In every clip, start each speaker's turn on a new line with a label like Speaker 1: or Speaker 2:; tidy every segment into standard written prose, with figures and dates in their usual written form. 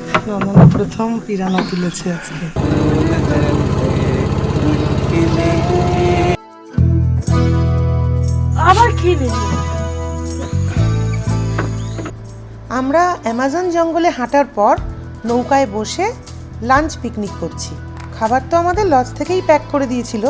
Speaker 1: নন্দনা প্রথম পিরানা তুলেছে আজকে।
Speaker 2: আবার খেয়ে নিল।
Speaker 1: আমরা অ্যামাজন জঙ্গলে হাঁটার পর নৌকায় বসে লাঞ্চ পিকনিক করছি। খাবার তো আমাদের লজ থেকেই প্যাক করে দিয়েছিল।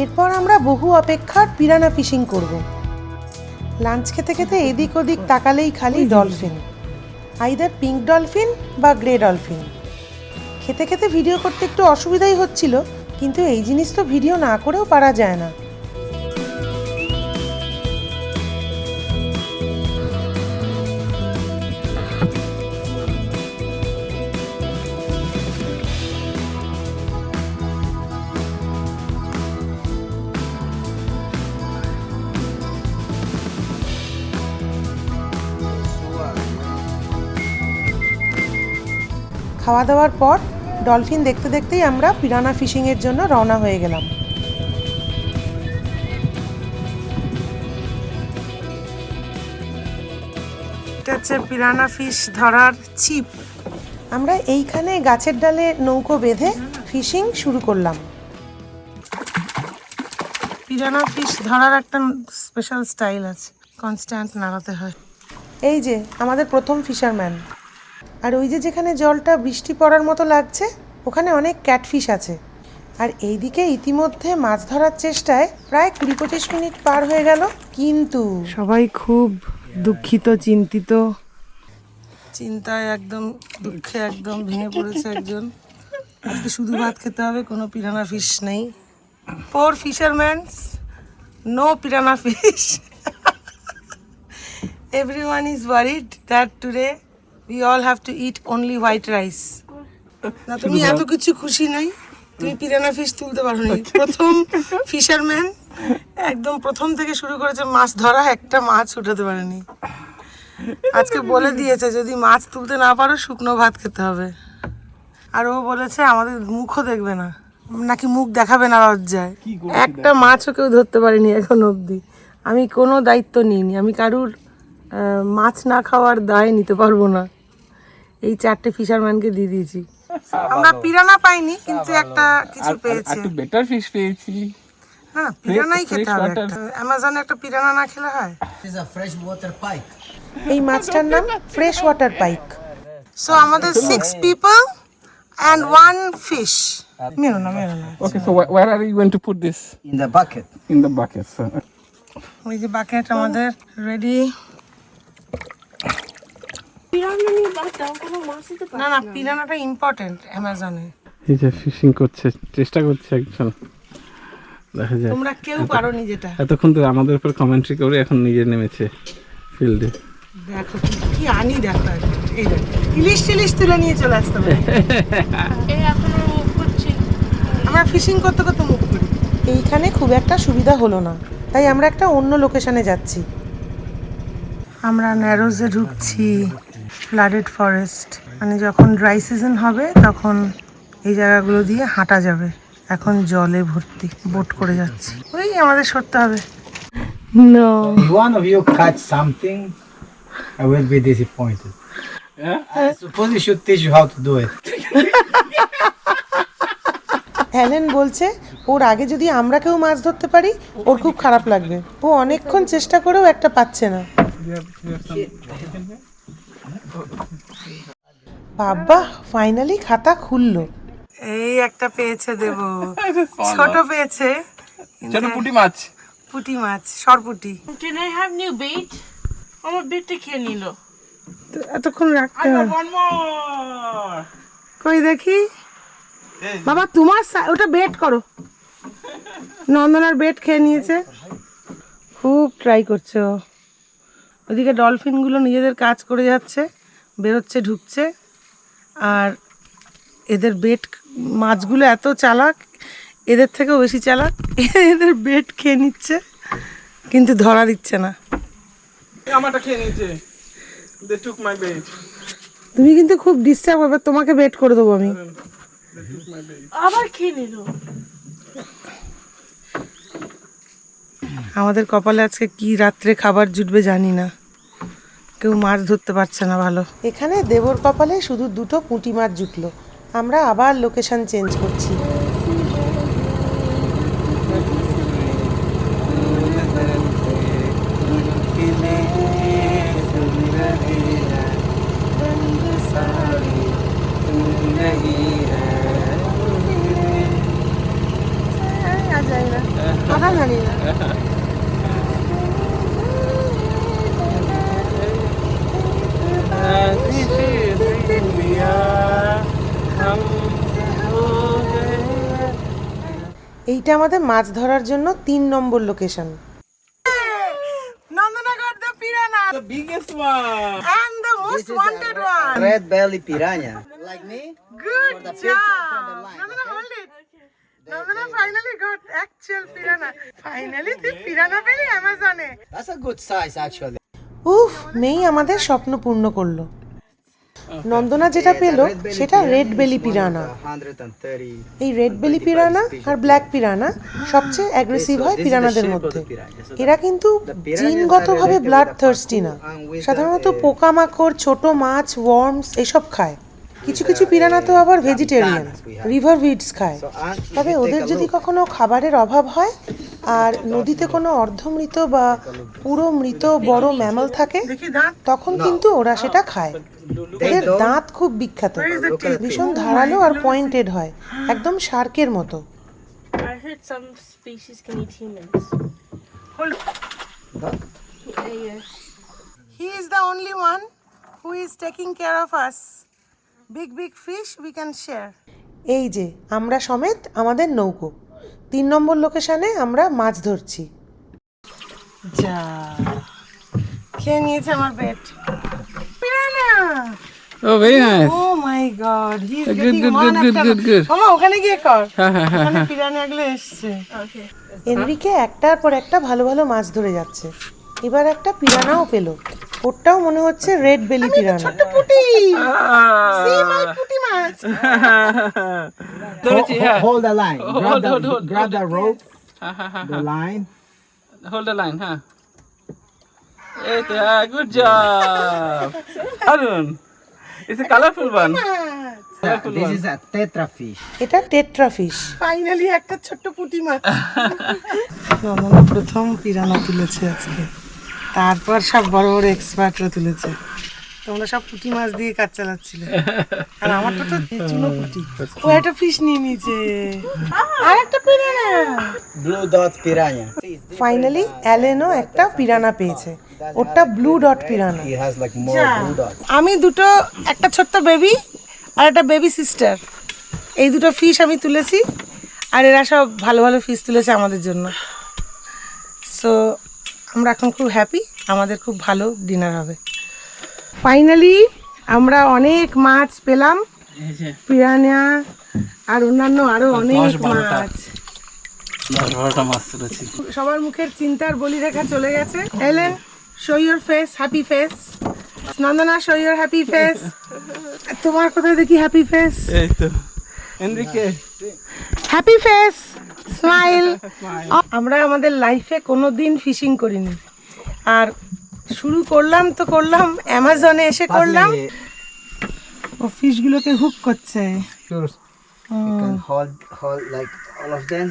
Speaker 1: এরপর আমরা বহু অপেক্ষার পিরানা ফিশিং করব। লাঞ্চ খেতে খেতে এদিক ওদিক তাকালেই খালি ডলফিন, আইদার পিঙ্ক ডলফিন বা গ্রে ডলফিন। খেতে খেতে ভিডিও করতে একটু অসুবিধাই হচ্ছিল, কিন্তু এই জিনিস তো ভিডিও না করেও পারা যায় না। খাওয়া দাওয়ার পর ডলফিন দেখতে দেখতেই আমরা পিরানা ফিশিংয়ের জন্য রওনা হয়ে গেলাম। এটা হচ্ছে পিরানা ফিশ ধরার ছিপ। আমরা এইখানে গাছের ডালে নৌকো বেঁধে ফিশিং শুরু করলাম। পিরানা ফিশ ধরার একটা স্পেশাল স্টাইল আছে, কনস্ট্যান্ট নাড়াতে হয়। এই যে আমাদের প্রথম ফিশারম্যান। আর ওই যে যেখানে জলটা বৃষ্টি পড়ার মতো লাগছে, ওখানে অনেক ক্যাটফিশ আছে। আর এইদিকে ইতিমধ্যে মাছ ধরার চেষ্টায় প্রায় 20-25 মিনিট পার হয়ে গেল, কিন্তু সবাই খুব দুঃখিত, চিন্তিত। চিন্তায় একদম, দুঃখে একদম ভেঙে পড়েছে একজন। আজকে শুধু ভাত খেতে হবে, কোনো পিরানা ফিশ নেই। 4 fishermen, no piranha fish. Everyone is worried that today we all have to eat only white rice. না, তুমি এত কিছু খুশি নই, তুমি পিরানা ফিশ তুলতে পারোনি। প্রথম ফিশারম্যান একদম প্রথম থেকে শুরু করেছে মাছ ধরা, একটা মাছ উঠাতে পারেনি। আজকে বলে দিয়েছে যদি মাছ তুলতে না পারো শুকনো ভাত খেতে হবে। আর ও বলেছে আমাদের মুখও দেখবে না, নাকি মুখ দেখাবে না লজ্জায়। একটা মাছও কেউ ধরতে পারেনি এখন অবধি। আমি কোনো দায়িত্ব নিইনি, আমি কারুর মাছ না খাওয়ার দায় নিতে পারবো না। এই 4টে ফিশারম্যানকে দিয়ে দিয়েছি। আমরা পিরানা পাইনি, কিন্তু একটা কিছু পেয়েছি,
Speaker 3: একটু বেটার ফিশ পেয়েছি।
Speaker 1: না পিরানাই খেতে হবে, অ্যামাজনে একটা পিরানা না খেলে হয়। এই মাছটার নাম ফ্রেশ ওয়াটার পাইক। সো আমাদের 6 people and 1 fish. মেরো না।
Speaker 3: Okay, so where are you going to put this?
Speaker 4: In the bucket.
Speaker 3: In the bucket. So.
Speaker 1: ওই যে বাকেট আমাদের রেডি।
Speaker 2: পিরানা নিয়ে বাদ দাও, কোনো মাছ দিতে পারো
Speaker 1: না পিরানাটা ইম্পর্টেন্ট অ্যামাজনে।
Speaker 3: এই যে ফিশিং করছে, চেষ্টা করছে একজন, দেখা যায়।
Speaker 1: তোমরা কেউ পারোনি যেটা।
Speaker 3: এতক্ষণ তো আমাদের উপর কমেন্ট্রি করে এখন নিজে নেমেছে ফিল্ডে।
Speaker 1: দেখো কি আনি, দেখো এই ইলিশ তুলে নিয়ে চলে আসতে হবে।
Speaker 2: এই এখনো মুভ করছি।
Speaker 1: আমরা ফিশিং করতে করতে মুভ করি। এইখানে খুব একটা সুবিধা হলো না, তাই আমরা একটা অন্য লোকেশনে যাচ্ছি। আমরা ন্যারোজে ঢুকছি, ফ্লাডেড ফরেস্ট। মানে যখন ড্রাই সিজন হবে তখন এই জায়গাগুলো দিয়ে হাঁটা যাবে। এখন জলে ভর্তি, বোট করে যাচ্ছি। ওই আমাদের সরতে হবে। No,
Speaker 4: If one of you catch something, I will be disappointed. I suppose you should teach you how to do it.
Speaker 1: Allen বলছে ওর আগে যদি আমরা কেউ মাছ ধরতে পারি ওর খুব খারাপ লাগবে। ও অনেকক্ষণ চেষ্টা করেও একটা পাচ্ছে না। বাবা ফাইনালি খাতা খুললো। এই একটা পেয়েছে দেব, ছোট পেয়েছে,
Speaker 3: ছোট পুঁটি মাছ।
Speaker 1: পুঁটি মাছ, সরপুঁটি।
Speaker 2: Can I have new bait? আমার বেটটা খেয়ে নিল।
Speaker 1: এতক্ষণ রাখতে হবে। কই দেখি বাবা, তোমার ওটা বেট করো। নন্দনার বেট খেয়ে নিয়েছে, খুব ট্রাই করছে ও। ওদিকে ডলফিনগুলো নিজেদের কাজ করে যাচ্ছে, বেরোচ্ছে ঢুকছে। আর এদের বেট, মাছগুলো এত চালাক, এদের থেকেও বেশি চালাক। এদের বেট খেয়ে নিচ্ছে কিন্তু ধরা দিচ্ছে না।
Speaker 3: আমারটা খেয়ে নিয়েছে। They took my bait.
Speaker 1: তুমি কিন্তু খুব ডিস্টার্ব হবে, তোমাকে বেট করে দেবো আমি।
Speaker 2: আবার খেয়ে নিল।
Speaker 1: আমাদের কপালে আজকে কি রাত্রে খাবার জুটবে জানি না। কেউ মাছ ধরতে পারছে না ভালো। এখানে দেবর কপালে শুধু দুটো পুঁটি মাছ জুটলো। আমরা আবার লোকেশন চেঞ্জ করছি। কথা জানি না। এইটা আমাদের মাছ ধরার জন্য 3 number location. Nandana got the piranha.
Speaker 3: The biggest one.
Speaker 1: And the most wanted one.
Speaker 5: Red belly piranha. Like me?
Speaker 1: Good
Speaker 5: the picture from the
Speaker 1: job.
Speaker 5: line,
Speaker 1: Nandana,
Speaker 5: okay?
Speaker 1: hold it. Nandana finally got actual piranha. Finally, তুই piranha পেলি Amazon-এ।
Speaker 5: That's a good size actually.
Speaker 1: উফ, মেই আমাদের স্বপ্ন পূর্ণ করলো। নন্দনা যেটা পেলো সেটা রেড বেলি পিরানা।
Speaker 5: 130.
Speaker 1: এই রেড বেলি পিরানা আর ব্ল্যাক পিরানা সবচেয়ে অ্যাগ্রেসিভ হয় পিরানাদের মধ্যে। এরা কিন্তু জিনগতভাবে ব্লাড থার্স্টি না, সাধারণত পোকামাকড়, ছোট মাছ, ওয়ার্মস এসব খায়। কিছু কিছু পিরানা তো আবার ভেজিটেরিয়ান, রিভার উইডস খায়। তবে ওদের যদি কখনো খাবারের অভাব হয় আর নদীতে কোনো অর্ধমৃত বা পুরো মৃত বড় ম্যামল থাকে, তখন কিন্তু ওরা সেটা খায়। ওদের দাঁত খুব বিখ্যাত, ভীষণ ধারালো আর পয়েন্টেড হয়, একদম শার্কের মতো।
Speaker 2: I heard some species can eat humans. Yeah.
Speaker 1: He is the only one who is taking care of us. Big fish we can share. এই যে আমরা সমেত আমাদের নৌকো 3 নম্বর লোকেশনে আমরা মাছ ধরছি। যা খেয়ে নিয়েছে আমার পেট। পিরানা!
Speaker 3: Oh, very nice.
Speaker 1: Oh my god, he is
Speaker 3: Good,
Speaker 1: getting
Speaker 3: good,
Speaker 1: one
Speaker 3: good,
Speaker 1: after
Speaker 3: good.
Speaker 1: মামা ওখানে গিয়ে কর।
Speaker 3: হ্যাঁ, হ্যাঁ, হ্যাঁ,
Speaker 1: ওখানে পিরানাগুলো এসছে।
Speaker 2: Okay.
Speaker 1: এনরিকে একটার পর একটা ভালো ভালো মাছ ধরে যাচ্ছে। এবার একটা পিরানাও পেলো, ওটাও মনে হচ্ছে রেড বেলি পিরানা। ছোট পুঁটি, see my পুঁটি মাছ।
Speaker 4: Hold the line. Grab the rope. The line.
Speaker 3: Hold the line, huh? Good job. Arun, it's a colorful one.
Speaker 5: This is a tetra fish.
Speaker 1: এটা টেট্রা ফিশ। ফাইনালি একটা ছোট্ট পুঁটি মাছ। নন্দনা প্রথম পিরানা তুলেছে আজকে, তারপর সব বড় বড় এক্সপার্টরা তুলেছে। তোমরা সব পুঁটি মাছ দিয়ে কাজ চালাচ্ছিলে, আর আমারটা তো চুনো পুঁটি। ও একটা ফিশ নিয়ে নিয়েছে, আর একটা piranha.
Speaker 5: Blue dot piranha.
Speaker 1: Finally অ্যালেনও একটা পিরানা পেয়েছে, ওটা blue dot piranha.
Speaker 5: He has like more blue dots.
Speaker 1: আমি দুটো, একটা ছোট্ট বেবি আর একটা বেবি সিস্টার, এই দুটো ফিশ আমি তুলেছি, আর এরা সব ভালো ভালো ফিশ তুলেছে আমাদের জন্য। সো আমরা এখন খুব হ্যাপি, আমাদের খুব ভালো ডিনার হবে। ফাইনালি আমরা অনেক মাছ পেলাম, পিরানা আর অন্যান্য আরো অনেক মাছ। সবার মুখের চিন্তার বলিরেখা চলে গেছে। এলেন, show your face, happy face. Nandana, show your happy face. তোমার কোথায় দেখি হ্যাপি ফেস?
Speaker 3: এই তো এনরিকে,
Speaker 1: হ্যাপি ফেস, স্মাইল। আমরা আমাদের লাইফে কোনোদিন ফিশিং করিনি, আর শুরু করলাম তো করলাম, অ্যামাজনে এসে করলাম। ও ফিশগুলোকে হুক করছে,
Speaker 5: Sure. You can hold like all of them.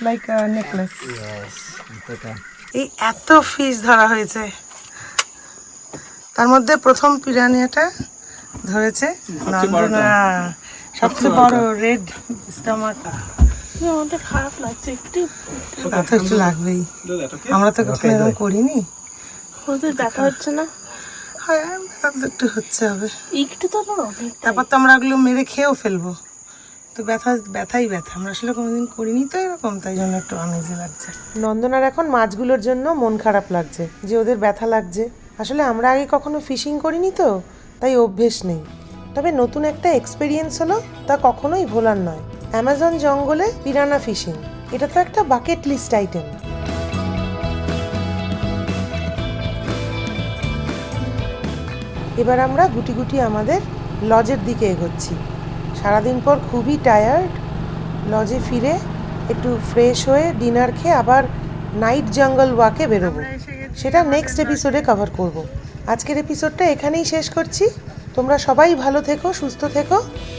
Speaker 1: Like necklace.
Speaker 5: Yes. You put a
Speaker 1: এই এত ফিশ ধরা হয়েছে, তার মধ্যে প্রথম পিরানিয়াটা ধরেছে নন্দনা, সবচেয়ে বড় রেড স্টমাক।
Speaker 2: আমাদের খারাপ লাগছে একটু,
Speaker 1: তা তো একটু লাগবেই, আমরা তো কখনো এরকম করিনি।
Speaker 2: ওদের ব্যথা হচ্ছে না?
Speaker 1: হ্যাঁ, ব্যথা তো একটু হচ্ছে হবে,
Speaker 2: একটু তো আবার অনেক।
Speaker 1: তারপর তো আমরা ওগুলো মেরে খেয়েও ফেলবো, তো ব্যথাই ব্যথা। আমরা আসলে কোনোদিন করিনি তো এরকম, তাই জন্য একটু আনইজি লাগছে। নন্দনার এখন মাছগুলোর জন্য মন খারাপ লাগছে যে ওদের ব্যথা লাগছে। আসলে আমরা আগে কখনো ফিশিং করিনি তো, তাই অভ্যেস নেই। তবে নতুন একটা এক্সপেরিয়েন্স হলো, তা কখনোই ভোলার নয়। অ্যামাজন জঙ্গলে পিরানা ফিশিং, এটা তো একটা বাকেট লিস্ট আইটেম। এবার আমরা গুটি গুটি আমাদের লজের দিকে এগোচ্ছি। সারাদিন পর খুবই টায়ার্ড, লজে ফিরে একটু ফ্রেশ হয়ে ডিনার খেয়ে আবার নাইট জঙ্গল ওয়াকে বেরোবো। সেটা নেক্সট এপিসোডে কভার করব। আজকের এপিসোডটা এখানেই শেষ করছি। তোমরা সবাই ভালো থেকো, সুস্থ থেকো।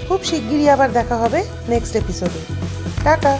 Speaker 1: খুব শিগগিরই আবার দেখা হবে নেক্সট এপিসোডে। টাটা।